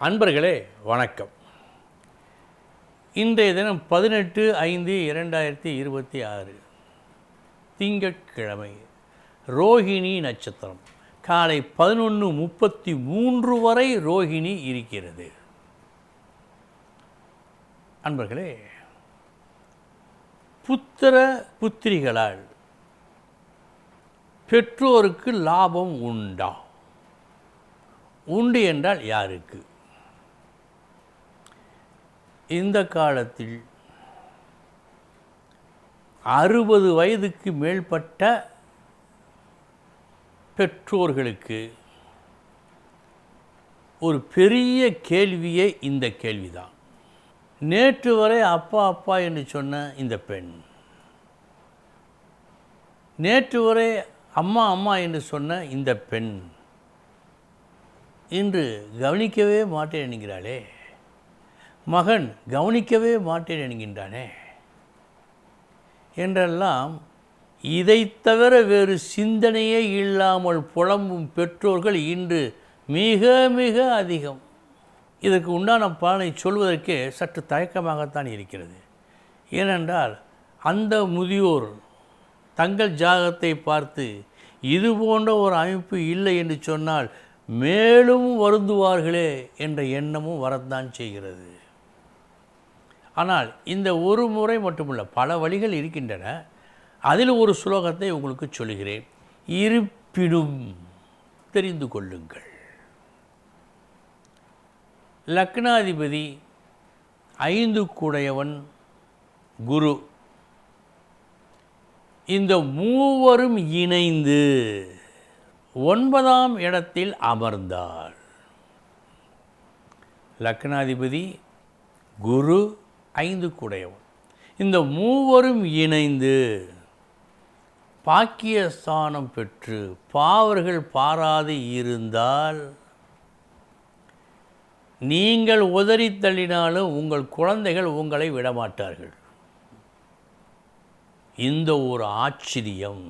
அன்பர்களே வணக்கம். இன்றைய தினம் 18/5/2026 திங்கட்கிழமை, ரோஹிணி நட்சத்திரம். காலை 11:33 வரை ரோஹிணி இருக்கிறது. அன்பர்களே, புத்திர புத்திரிகளால் பெற்றோருக்கு லாபம் உண்டா? உண்டு என்றால் யாருக்கு? இந்த காலத்தில் 60 வயதுக்கு மேற்பட்ட பெற்றோர்களுக்கு ஒரு பெரிய கேள்வியே இந்த கேள்விதான். நேற்று வரை அப்பா அப்பா என்று சொன்ன இந்த பெண், நேற்று வரை அம்மா அம்மா என்று சொன்ன இந்த பெண் இன்று கவனிக்கவே மாட்டேன் என்கிறாளே, மகன் கவனிக்கவே மாட்டேன் என்கின்றானே என்றெல்லாம் இதை தவிர வேறு சிந்தனையே இல்லாமல் புலம்பும் பெற்றோர்கள் இன்று மிக மிக அதிகம். இதற்கு உண்டான பலனை சொல்வதற்கே சற்று தயக்கமாகத்தான் இருக்கிறது. ஏனென்றால் அந்த முதியோர் தங்கள் ஜாதகத்தை பார்த்து இது போன்ற ஒரு அமைப்பு இல்லை என்று சொன்னால் மேலும் வருந்துவார்களே என்ற எண்ணமும் வரத்தான் செய்கிறது. ஆனால் இந்த ஒரு முறை மட்டுமல்ல, பல வழிகள் இருக்கின்றன. அதில் ஒரு ஸ்லோகத்தை உங்களுக்கு சொல்கிறேன். இருப்பினும் தெரிந்து கொள்ளுங்கள். லக்னாதிபதி 5 கூடையவன் குரு. இந்த மூவரும் இணைந்து 9ஆம் இடத்தில் அமர்ந்தார். லக்னாதிபதி, குரு, 5 கூடையவன், இந்த மூவரும் இணைந்து பாக்கியஸ்தானம் பெற்று பாவர்கள் பாராது இருந்தால் நீங்கள் உதறி தள்ளினாலும் உங்கள் குழந்தைகள் உங்களை விடமாட்டார்கள். இந்த ஒரு ஆச்சரியம்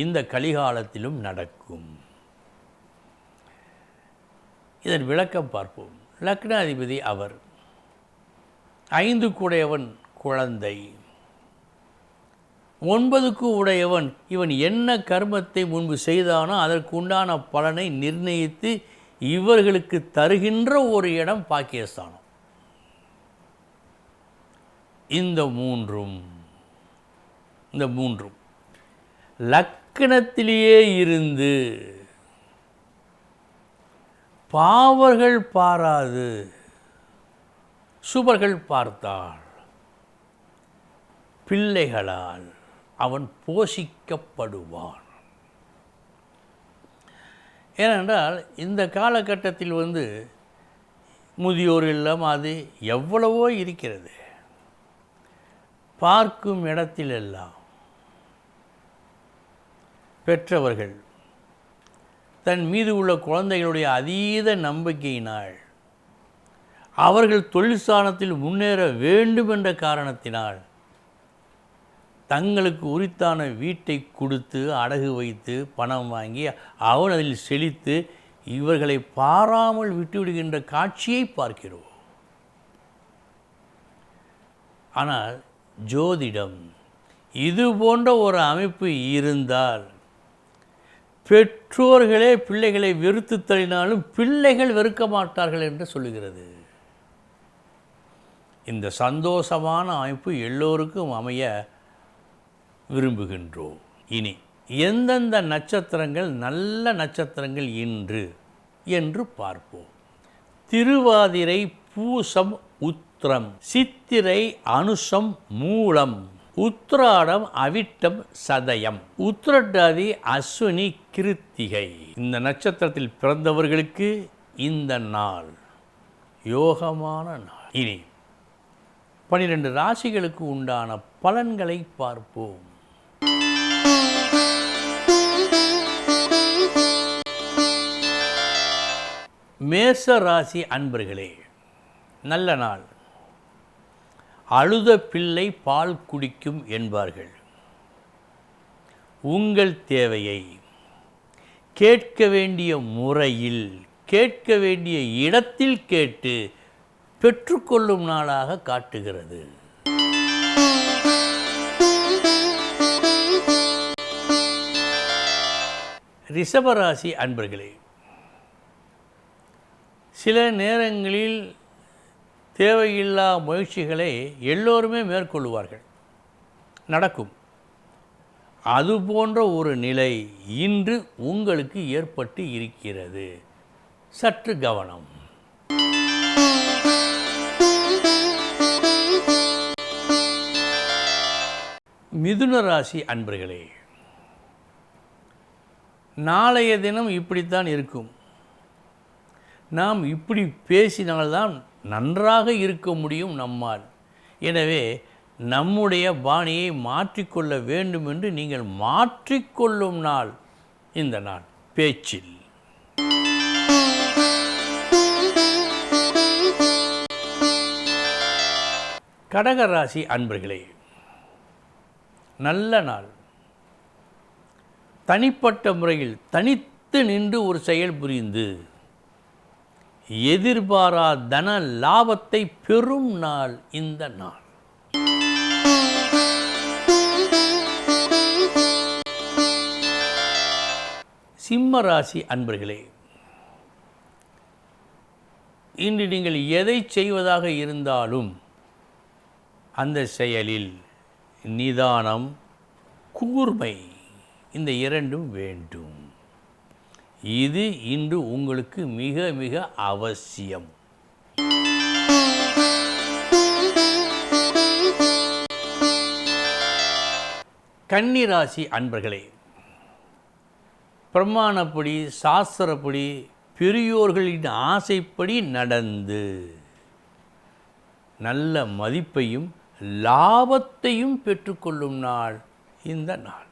இந்த கலிகாலத்திலும் நடக்கும். இதன் விளக்கம் பார்ப்போம். லக்னாதிபதி அவர், 5 கூடையவன் குழந்தை, 9க்கு உடையவன் இவன் என்ன கர்மத்தை முன்பு செய்தானோ அதற்கு உண்டான பலனை நிர்ணயித்து இவர்களுக்கு தருகின்ற ஒரு இடம் பாக்கியஸ்தானம். இந்த மூன்றும் லக்னத்திலேயே இருந்து பாவர்கள் பாராது சுபர்கள் பார்த்தால் பிள்ளைகளால் அவன் போஷிக்கப்படுவான். ஏனென்றால் இந்த காலகட்டத்தில் முதியோர் இல்லம் அது எவ்வளவோ இருக்கிறது. பார்க்கும் இடத்திலெல்லாம் பெற்றவர்கள் தன் மீது உள்ள குழந்தைகளுடைய அதீத நம்பிக்கையினால், அவர்கள் தொழிற்சானத்தில் முன்னேற வேண்டும் என்ற காரணத்தினால் தங்களுக்கு உரித்தான வீட்டை கொடுத்து அடகு வைத்து பணம் வாங்கி அவன் அதில் செழித்து இவர்களை பாராமல் விட்டுவிடுகின்ற காட்சியை பார்க்கிறோம். ஆனால் ஜோதிடம் இது போன்ற ஒரு அமைப்பு இருந்தால் பெற்றோர்களே பிள்ளைகளை வெறுத்து தள்ளினாலும் பிள்ளைகள் வெறுக்க மாட்டார்கள் என்று சொல்லுகிறது. இந்த சந்தோஷமான அமைப்பு எல்லோருக்கும் அமைய விரும்புகின்றோம். இனி எந்தெந்த நட்சத்திரங்கள் நல்ல நட்சத்திரங்கள் இன்று என்று பார்ப்போம். திருவாதிரை, பூசம், உத்திரம், சித்திரை, அனுஷம், மூலம், உத்திராடம், அவிட்டம், சதயம், உத்திரட்டாதி, அஸ்வினி, கிருத்திகை. இந்த நட்சத்திரத்தில் பிறந்தவர்களுக்கு இந்த நாள் யோகமான நாள். இனி 12 ராசிகளுக்கு உண்டான பலன்களை பார்ப்போம். மேச ராசி அன்பர்களே, நல்ல நாள். அழுத பிள்ளை பால் குடிக்கும் என்பார்கள். உங்கள் தேவையை கேட்க வேண்டிய முறையில் கேட்க வேண்டிய இடத்தில் கேட்டு பெற்றுக்கொள்ளும் நாளாக காட்டுகிறது. ரிஷபராசி அன்பர்களே, சில நேரங்களில் தேவையில்லா முயற்சிகளை எல்லோருமே மேற்கொள்வார்கள், நடக்கும். அதுபோன்ற ஒரு நிலை இன்று உங்களுக்கு ஏற்பட்டு இருக்கிறது. சற்று கவனம். மிதுன ராசி அன்பர்களே, நாளைய தினம் இப்படித்தான் இருக்கும். நாம் இப்படி பேசினால்தான் நன்றாக இருக்க முடியும் நம்மால். எனவே நம்முடைய பாணியை மாற்றிக்கொள்ள வேண்டும் என்று நீங்கள் மாற்றிக்கொள்ளும் நாள் இந்த நாள். பேச்சில் கடகராசி அன்பர்களே, நல்ல நாள். தனிப்பட்ட முறையில் தனித்து நின்று ஒரு செயல் புரிந்து எதிர்பாரா தன லாபத்தை பெறும் நாள் இந்த நாள். சிம்ம ராசி அன்பர்களே, இன்று நீங்கள் எதை செய்வதாக இருந்தாலும் அந்த செயலில் நிதானம், கூர்மை இந்த இரண்டும் வேண்டும். இது இன்று உங்களுக்கு மிக மிக அவசியம். கன்னி ராசி அன்பர்களே, பிரமாணப்படி, சாஸ்திரப்படி, பெரியோர்களின் ஆசைப்படி நடந்து நல்ல மதிப்பையும் லாபத்தையும் பெற்றுக்கொள்ளும் நாள் இந்த நாள்.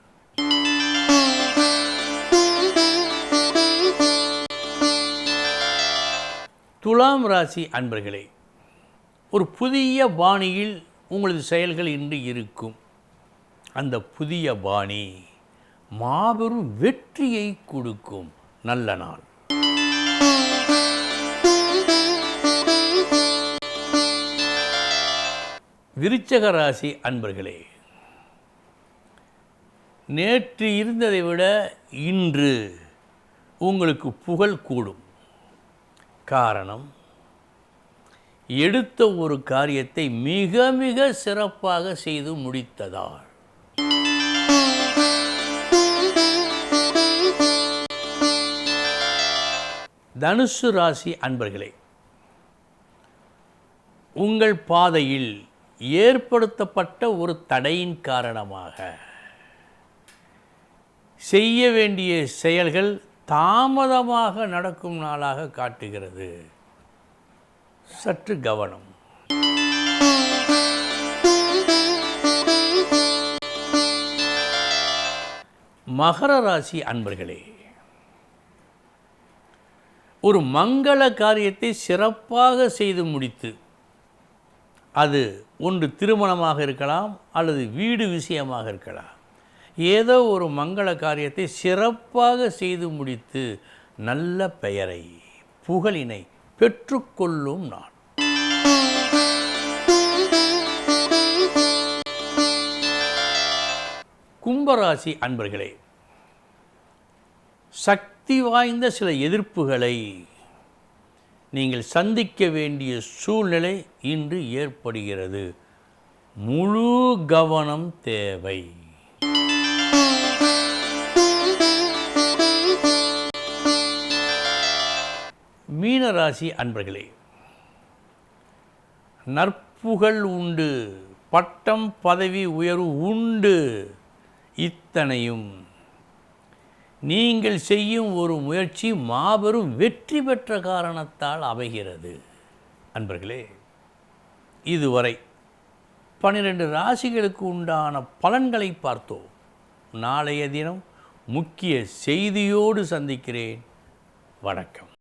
துலாம் ராசி அன்பர்களே, ஒரு புதிய பாணியில் உங்களது செயல்கள் இன்று இருக்கும். அந்த புதிய பாணி மாபெரும் வெற்றியை கொடுக்கும் நல்ல நாள். விருச்சக ராசி அன்பர்களே, நேற்று இருந்ததை விட இன்று உங்களுக்கு புகழ் கூடும். காரணம், எடுத்த ஒரு காரியத்தை மிக மிக சிறப்பாக செய்து முடித்ததால். தனுசு ராசி அன்பர்களே, உங்கள் பாதையில் ஏற்படுத்தப்பட்ட ஒரு தடையின் காரணமாக செய்ய வேண்டிய செயல்கள் தாமதமாக நடக்கும் நாளாக காட்டுகிறது. சற்று கவனம். மகர ராசி அன்பர்களே, ஒரு மங்கள காரியத்தை சிறப்பாக செய்து முடித்து, அது ஒன்று திருமணமாக இருக்கலாம் அல்லது வீடு விஷயமாக இருக்கலாம், ஏதோ ஒரு மங்கள காரியத்தை சிறப்பாக செய்து முடித்து நல்ல பெயரை, புகழினை பெற்றுக்கொள்ளும் நாள். கும்பராசி அன்பர்களே, சக்தி வாய்ந்த சில எதிர்ப்புகளை நீங்கள் சந்திக்க வேண்டிய சூழ்நிலை இன்று ஏற்படுகிறது. முழு கவனம் தேவை. மீனராசி அன்பர்களே, நற்புகழ் உண்டு, பட்டம் பதவி உயர்வு உண்டு. இத்தனையும் நீங்கள் செய்யும் ஒரு முயற்சி மாபெரும் வெற்றி பெற்ற காரணத்தால் அமைகிறது. அன்பர்களே, இதுவரை 12 ராசிகளுக்கு உண்டான பலன்களை பார்த்தோம். நாளைய தினம் முக்கிய செய்தியோடு சந்திக்கிறேன். வணக்கம்.